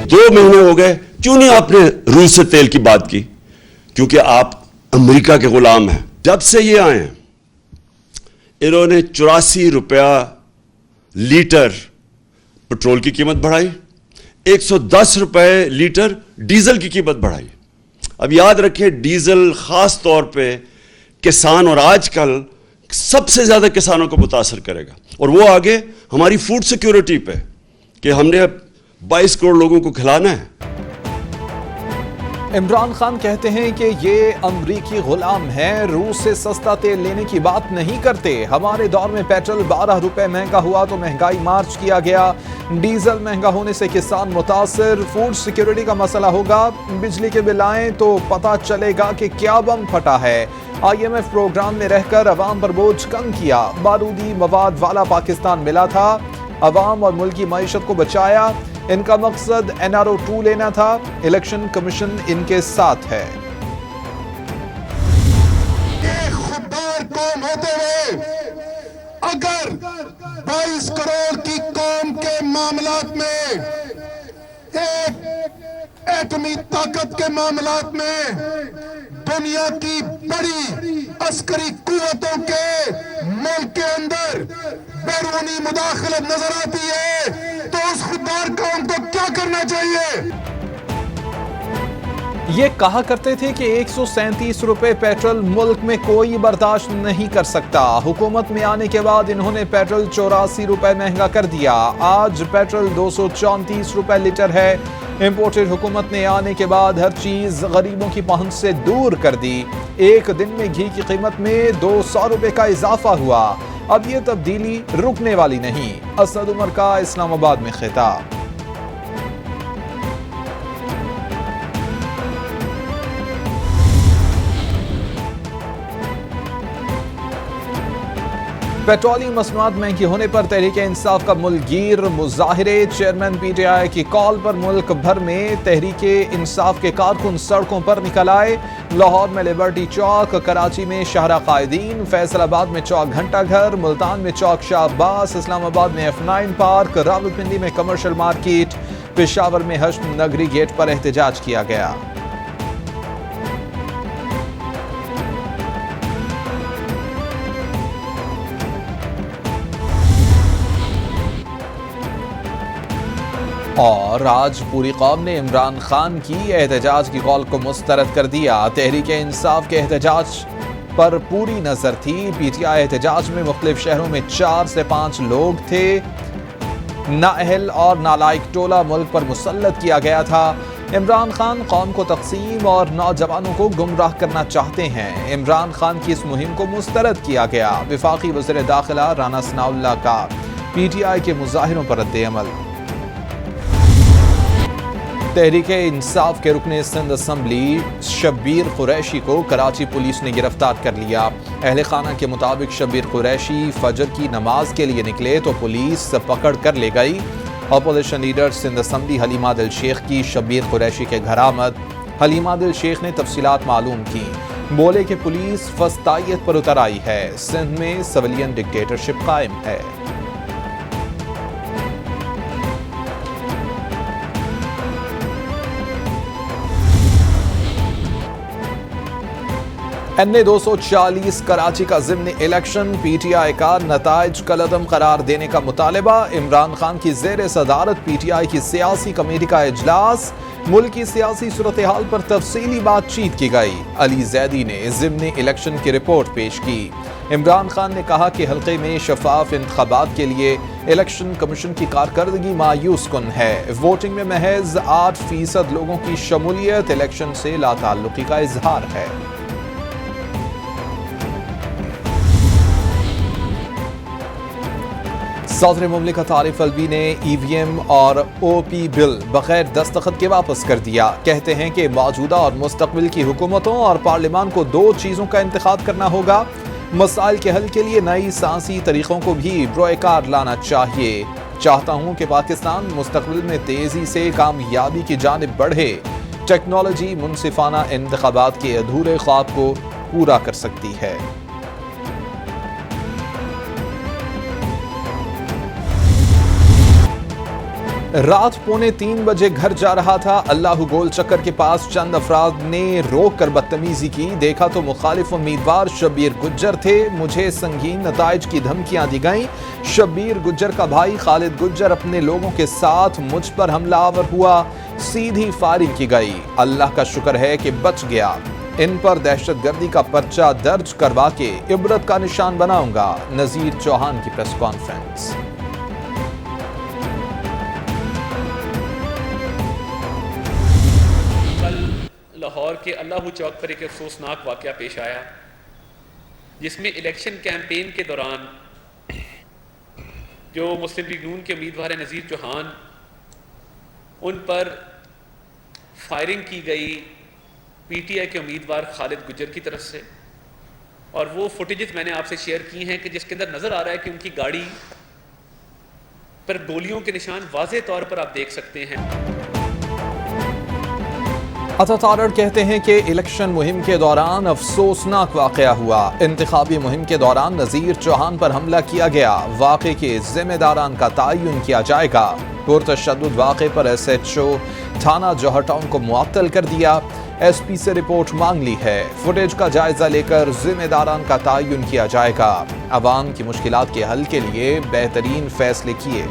2 महीने हो गए, क्यों नहीं आपने रूस से तेल की बात की? क्योंकि आप अमेरिका के गुलाम हैं। जब से ये आए हैं, इन्होंने 84 रुपया लीटर पेट्रोल की कीमत बढ़ाई, 110 रुपए लीटर डीजल की कीमत बढ़ाई। अब याद रखें, डीजल खास तौर पे किसान और आजकल सबसे ज्यादा किसानों को मुतासर करेगा, और वो आगे हमारी फूड सिक्योरिटी पे कि हमने 22 करोड़ लोगों को खिलाना है। इमरान खान कहते हैं कि ये अमरीकी गुलाम हैं, रूस से सस्ता तेल लेने की बात नहीं करते। हमारे दौर में पेट्रोल 12 रुपए महंगा हुआ तो महंगाई मार्च किया गया, डीजल महंगा होने से किसान मुतासर, फूड सिक्योरिटी का मसला होगा, बिजली के बिल आए तो पता चलेगा कि क्या बम फटा है। IMF प्रोग्राम में रहकर अवाम पर बोझ कम किया, बारूदी मवाद वाला पाकिस्तान मिला था, अवाम और मुल्क की मईशत को बचाया। इनका मकसद NRO 2 लेना था, इलेक्शन कमीशन इनके साथ है। खुददार कौम होते हुए अगर 22 करोड़ की कौम के मामलात में, एक एटमी ताकत के मामलात में दुनिया की बड़ी अस्करी कुव्वतों के मुल्क के अंदर बैरूनी मुदाखलत नजर आती है, तो उस खुददार कौम को क्या करना चाहिए? ये कहा करते थे कि 137 रुपए पेट्रोल मुल्क में कोई बर्दाश्त नहीं कर सकता। हुकूमत में आने के बाद इन्होंने पेट्रोल 84 रुपए महंगा कर दिया। आज पेट्रोल 234 रुपए लीटर है। इंपोर्टेड हुकूमत ने आने के बाद हर चीज गरीबों की पहुंच से दूर कर दी। एक दिन में घी की कीमत में 200 रुपए का इजाफा हुआ। अब ये तब्दीली रुकने वाली नहीं। असद उमर का इस्लामाबाद में खिताब। पेट्रोलियम मसनूआत महंगी होने पर तहरीक इंसाफ का मुल्कगीर मुजाहिरे। चेयरमैन PTI की कॉल पर मुल्क भर में तहरीक इंसाफ के कारकुन सड़कों पर निकल आए। लाहौर में लिबर्टी चौक, कराची में शाहरा कायदीन, फैसलाबाद में चौक घंटा घर, मुल्तान में चौक शाह अब्बास, इस्लामाबाद में F9 पार्क, रावलपिंडी में कमर्शियल मार्केट, पेशावर में हश्म नगरी गेट पर एहतजाज किया गया। और आज पूरी कौम ने इमरान खान की एहतजाज की कॉल को मुस्तरद कर दिया। तहरीक इंसाफ के एहतजाज पर पूरी नजर थी। PTI एहतजाज में मुख्तलिफ शहरों में 4 से 5 लोग थे। नाअहल और नालायक टोला मुल्क पर मुसल्लत किया गया था। इमरान खान कौम को तकसीम और नौजवानों को गुमराह करना चाहते हैं। इमरान खान की इस मुहिम को मुस्तरद किया गया। वफाकी वज़ीर दाखिला राना सनाउल्लाह का PTI के मुजाहिरों पर रद्द-ए-अमल। तहरीक इंसाफ के रुकने सिंध असम्बली शब्बीर कुरैशी को कराची पुलिस ने गिरफ्तार कर लिया। अहले खाना के मुताबिक शब्बीर कुरैशी फजर की नमाज के लिए निकले तो पुलिस पकड़ कर ले गई। Opposition leader Sindh assembly Halima Dil Shaikh की शब्बीर कुरैशी के घर आमद। हलीमा दिल शेख ने तफसीलात मालूम की। बोले कि पुलिस फस्तायत पर उतर आई है। सिंध में सिविलियन डिक्टेटरशिप कायम है। NA 240 कराची का ज़िम्नी इलेक्शन। PTI का नताइज कलअदम करार देने का मुतालबा। इमरान खान की ज़ेर सदारत PTI की सियासी कमेटी का इजलास। मुल्क की सियासी सूरत हाल पर तफसीली बातचीत की गई। अली जैदी ने ज़िम्नी इलेक्शन की रिपोर्ट पेश की। इमरान खान ने कहा कि हल्के में शफाफ इंतखाबात के लिए इलेक्शन कमीशन की कारकर्दगी मायूस कुन है। वोटिंग में महज 8% लोगों की शमूलियत इलेक्शन से लाताल्लुकी का इजहार है। सदर मुमलिकत आरिफ अलवी ने EVM और OP बिल बगैर दस्तखत के वापस कर दिया। कहते हैं कि मौजूदा और मुस्तकबिल की हुकूमतों और पार्लियामान को 2 चीज़ों का इंतखाब करना होगा। मसाइल के हल के लिए नई साइंसी तरीक़ों को भी बरोएकार लाना चाहिए। चाहता हूँ कि पाकिस्तान मुस्तकबिल में तेज़ी से कामयाबी की जानिब बढ़े। टेक्नोलॉजी मुनसिफाना इंतखाबात के अधूरे ख्वाब को पूरा कर सकती है। रात 2:45 बजे घर जा रहा था। अल्लाह गोल चक्कर के पास चंद अफराद ने रोक कर बदतमीजी की। देखा तो मुखालिफ उम्मीदवार शब्बीर गुज्जर थे। मुझे संगीन नताइज की धमकियां दी गईं। शब्बीर गुज्जर का भाई खालिद गुज्जर अपने लोगों के साथ मुझ पर हमलावर हुआ। सीधी फायरिंग की गई। अल्लाह का शुक्र है कि बच गया। इन पर दहशतगर्दी का पर्चा दर्ज करवा के इबरत का निशान बनाऊंगा। नजीर चौहान की प्रेस कॉन्फ्रेंस। लाहौर के अल्लाहू चौक पर एक अफसोसनाक वाक़या पेश आया, जिसमें इलेक्शन कैंपेन के दौरान जो मुस्लिम लीग नून के उम्मीदवार हैं नज़ीर चौहान, उन पर फायरिंग की गई पीटीआई के उम्मीदवार खालिद गुज्जर की तरफ से। और वो फुटेजेस मैंने आपसे शेयर की हैं कि जिसके अंदर नज़र आ रहा है कि उनकी गाड़ी पर गोलियों के निशान वाज़े तौर पर आप देख सकते हैं। अता तारड़ कहते हैं कि इलेक्शन मुहिम के दौरान अफसोसनाक वाकया हुआ। इंतखाबी मुहिम के दौरान नज़ीर चौहान पर हमला किया गया। वाक़े के जिम्मेदारान का तयन किया जाएगा। पुरतशद्दुद वाक़े पर SHO थाना जौहर टाउन को मुअत्तल कर दिया। SP से रिपोर्ट मांग ली है। फुटेज का जायजा लेकर जिम्मेदारान का तयन किया जाएगा। अवाम की मुश्किलात के हल के लिए बेहतरीन फैसले किए।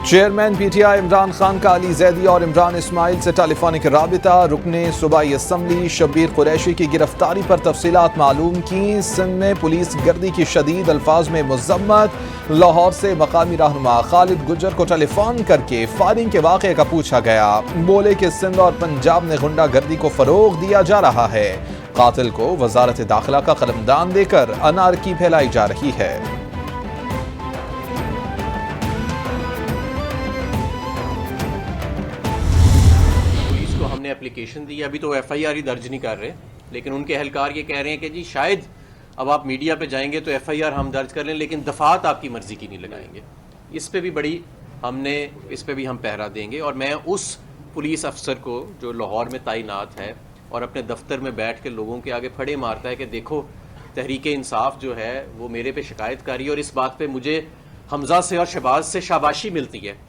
चेयरमैन PTI इमरान खान का अली जैदी और इमरान इस्माइल से टेलीफोनिक राबिता। रुकने सूबाई असम्बली शब्बीर कुरैशी की गिरफ्तारी पर तफसीलात मालूम की। सिंध में पुलिस गर्दी की शदीद अल्फाज में मुज़म्मत। लाहौर से मकामी रहनुमा खालिद गुज्जर को टेलीफोन करके फायरिंग के वाक़े का पूछा गया। बोले कि सिंध और पंजाब में गुंडागर्दी को फरोग दिया जा रहा है। कातिल को वजारत दाखिला का कलमदान देकर अनारकी फैलाई जा रही है। हमने एप्लीकेशन दी, अभी तो FIR ही दर्ज नहीं कर रहे, लेकिन उनके अहलकार ये कह रहे हैं कि जी शायद अब आप मीडिया पे जाएंगे तो FIR हम दर्ज कर लें, लेकिन दफात आपकी मर्जी की नहीं लगाएंगे। इस पे भी हम पहरा देंगे। और मैं उस पुलिस अफसर को जो लाहौर में तैनात है और अपने दफ्तर में बैठ के लोगों के आगे फड़े मारता है कि देखो तहरीक इंसाफ जो है वो मेरे पे शिकायत कर रही है और इस बात पे मुझे हमजा से और शहबाज से शाबाशी मिलती है।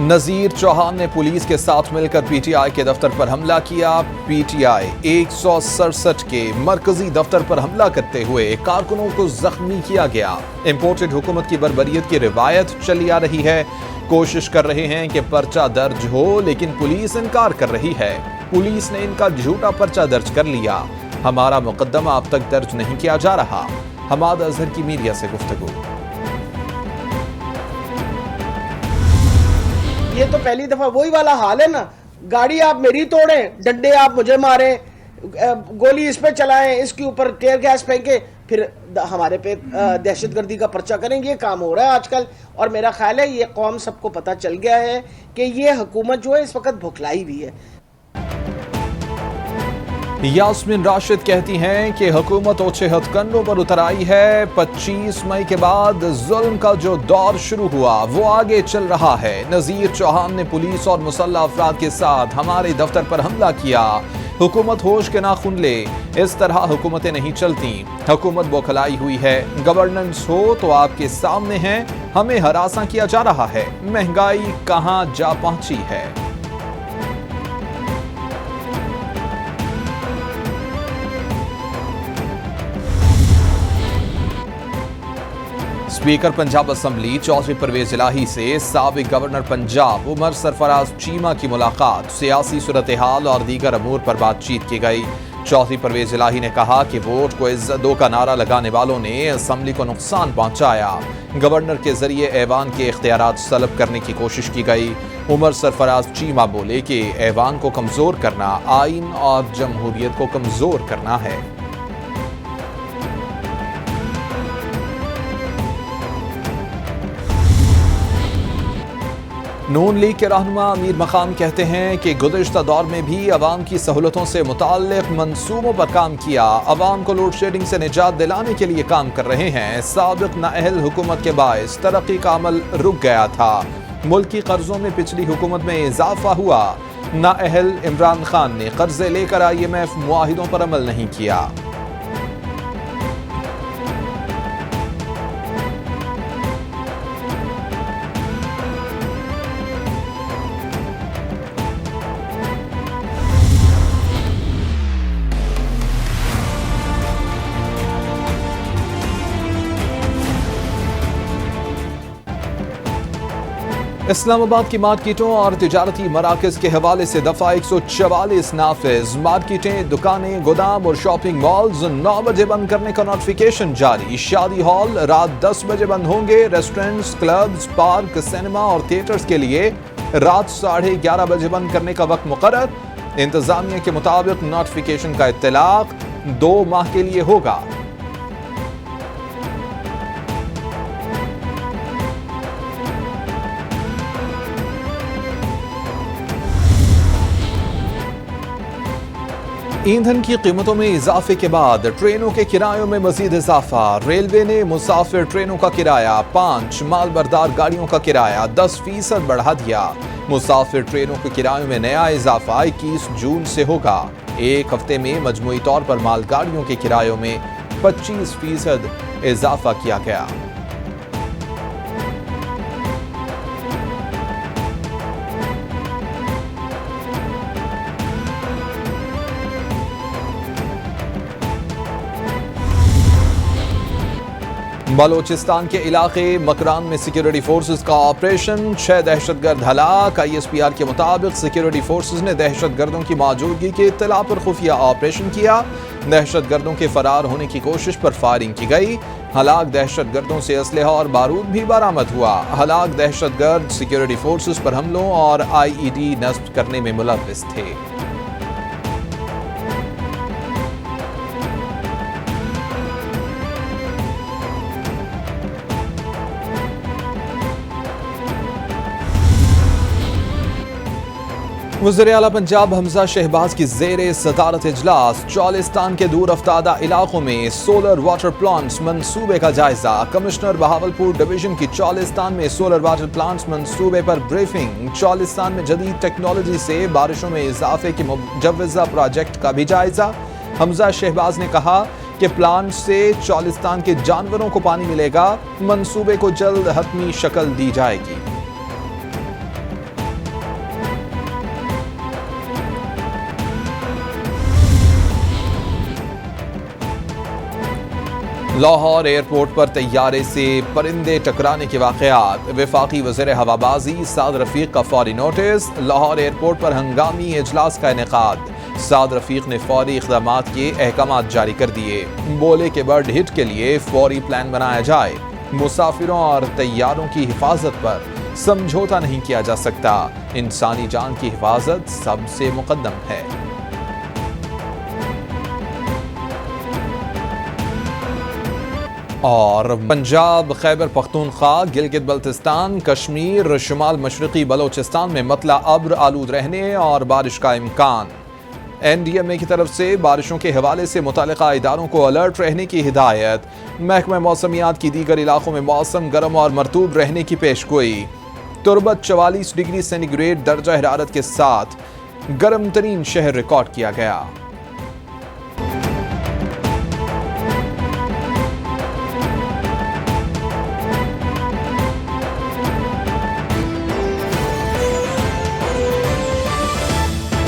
नज़ीर चौहान ने पुलिस के साथ मिलकर PTI के दफ्तर पर हमला किया। PTI 167 के मरकजी दफ्तर पर हमला करते हुए कारकुनों को जख्मी किया गया। इंपोर्टेड हुकूमत की बर्बरियत की रिवायत चली आ रही है। कोशिश कर रहे हैं कि पर्चा दर्ज हो, लेकिन पुलिस इनकार कर रही है। पुलिस ने इनका झूठा पर्चा दर्ज कर लिया। हमारा मुकदमा अब तक दर्ज नहीं किया जा रहा। हमाद अजहर की मीडिया से गुफ्तगू। ये तो पहली दफा वही वाला हाल है ना, गाड़ी आप मेरी तोड़ें, डंडे आप मुझे मारें, गोली इस पे चलाएं, इसके ऊपर टेयर गैस फेंके, फिर हमारे पे दहशतगर्दी का पर्चा करेंगे। ये काम हो रहा है आजकल। और मेरा ख्याल है ये कौम सबको पता चल गया है कि ये हुकूमत जो है इस वक्त भुखलाई भी है। यास्मीन राशिद कहती हैं कि हुकूमत ओछे हथकंडों पर उतर आई है। 25 मई के बाद जुल्म का जो दौर शुरू हुआ वो आगे चल रहा है। नज़ीर चौहान ने पुलिस और मुसल्लह अफराद के साथ हमारे दफ्तर पर हमला किया। हुकूमत होश के नाखून ले, इस तरह हुकूमतें नहीं चलती। हुकूमत बौखलाई हुई है। गवर्नेंस हो तो आपके सामने है। हमें हरासा किया जा रहा है। महंगाई कहां जा पहुंची है। स्पीकर पंजाब असम्बली चौधरी परवेज इलाही से साबिक गवर्नर पंजाब उमर सरफराज चीमा की मुलाकात। सियासी सूरत हाल और दीगर अमूर पर बातचीत की गई। चौधरी परवेज इलाही ने कहा कि वोट को इज्जत दो का नारा लगाने वालों ने असम्बली को नुकसान पहुंचाया। गवर्नर के जरिए ऐवान के इख्तियारात सलब करने की कोशिश की गई। उमर सरफराज चीमा बोले कि ऐवान को कमजोर करना आइन और जमहूरियत को कमजोर करना है। नून लीग के रहनुमा अमीर मकाम कहते हैं कि गुज़िश्ता दौर में भी अवाम की सहूलतों से मुताल्लिक मंसूबों पर काम किया। अवाम को लोड शेडिंग से निजात दिलाने के लिए काम कर रहे हैं। साबिक नाअहल हुकूमत के बायस तरक्की का अमल रुक गया था। मुल्की कर्जों में पिछली हुकूमत में इजाफा हुआ। नाअहल इमरान खान ने कर्जे लेकर IMF मुआहिदों पर अमल नहीं किया। इस्लामाबाद की मार्केटों और तिजारती मराकज के हवाले से दफा 144 नाफिज। मार्केटें, दुकानें, गोदाम और शॉपिंग मॉल्स 9 बजे बंद करने का नोटिफिकेशन जारी। शादी हॉल रात 10 बजे बंद होंगे। रेस्टोरेंट्स, क्लब्स, पार्क, सिनेमा और थिएटर्स के लिए रात 11:30 बजे बंद करने का वक्त मुकर्रर। इंतजामिया के मुताबिक नोटिफिकेशन का इत्तलाक 2 माह के लिए होगा। ईंधन की कीमतों में इजाफे के बाद ट्रेनों के किरायों में मजीद इजाफा। रेलवे ने मुसाफिर ट्रेनों का किराया 5, मालबरदार गाड़ियों का किराया 10% बढ़ा दिया। मुसाफिर ट्रेनों के किरायों में नया इजाफा 21 जून से होगा। एक हफ्ते में मजमूई तौर पर मालगाड़ियों के किरायों में 25% इजाफा किया गया। बलोचिस्तान के इलाके मकरान में सिक्योरिटी फोर्सेस का ऑपरेशन, 6 दहशतगर्द हलाक। ISPR के मुताबिक सिक्योरिटी फोर्सेस ने दहशतगर्दों की मौजूदगी की इत्तला पर खुफिया ऑपरेशन किया। दहशतगर्दों के फरार होने की कोशिश पर फायरिंग की गई। हलाक दहशतगर्दों से असलहा और बारूद भी बरामद हुआ। हलाक दहशतगर्द सिक्योरिटी फोर्सेस पर हमलों और IED नस्ब करने में मुलव्विस थे। वज़ीर-ए-आला पंजाब हमजा शहबाज की ज़ेरे सदारत इजलास चौलिस्तान के दूर अफ्तादा इलाकों में सोलर वाटर प्लांट्स मंसूबे का जायजा। कमिश्नर बहावलपुर डिवीजन की चौलिस्तान में सोलर वाटर प्लांट्स मंसूबे पर ब्रीफिंग। चौलिस्तान में जदीद टेक्नोलॉजी से बारिशों में इजाफे के मुजव्वज़ा प्रोजेक्ट का भी जायजा। हमजा शहबाज ने कहा कि प्लांट से चौलिस्तान के जानवरों को पानी मिलेगा। मंसूबे को जल्द हतमी शक्ल दी जाएगी। लाहौर एयरपोर्ट पर तैयारे से परिंदे टकराने के वाक़यात। वफाकी वज़ीर हवाबाजी साद रफीक का फौरी नोटिस। लाहौर एयरपोर्ट पर हंगामी इजलास का इनेकाद। साद रफीक ने फौरी इक़दामात के अहकामात जारी कर दिए। बोले कि बर्ड हिट के लिए फौरी प्लान बनाया जाए। मुसाफिरों और तैयारों की हिफाजत पर समझौता नहीं किया जा सकता। इंसानी जान की हिफाजत सबसे मुकद्दम है। और पंजाब, खैबर पख्तूनख्वा, गिलगित बल्तिस्तान, कश्मीर, शुमाल मशरक़ी बलोचिस्तान में मतला अब्र आलूद रहने और बारिश का इम्कान। NDMA की तरफ से बारिशों के हवाले से मुतल्लिका इदारों को अलर्ट रहने की हिदायत। महकमा मौसमियात की दीगर इलाकों में मौसम गर्म और मरतूब रहने की पेशगोई। तुरबत 44 डिग्री सेंटीग्रेड दर्जा हरारत के साथ गर्म तरीन शहर रिकॉर्ड किया गया।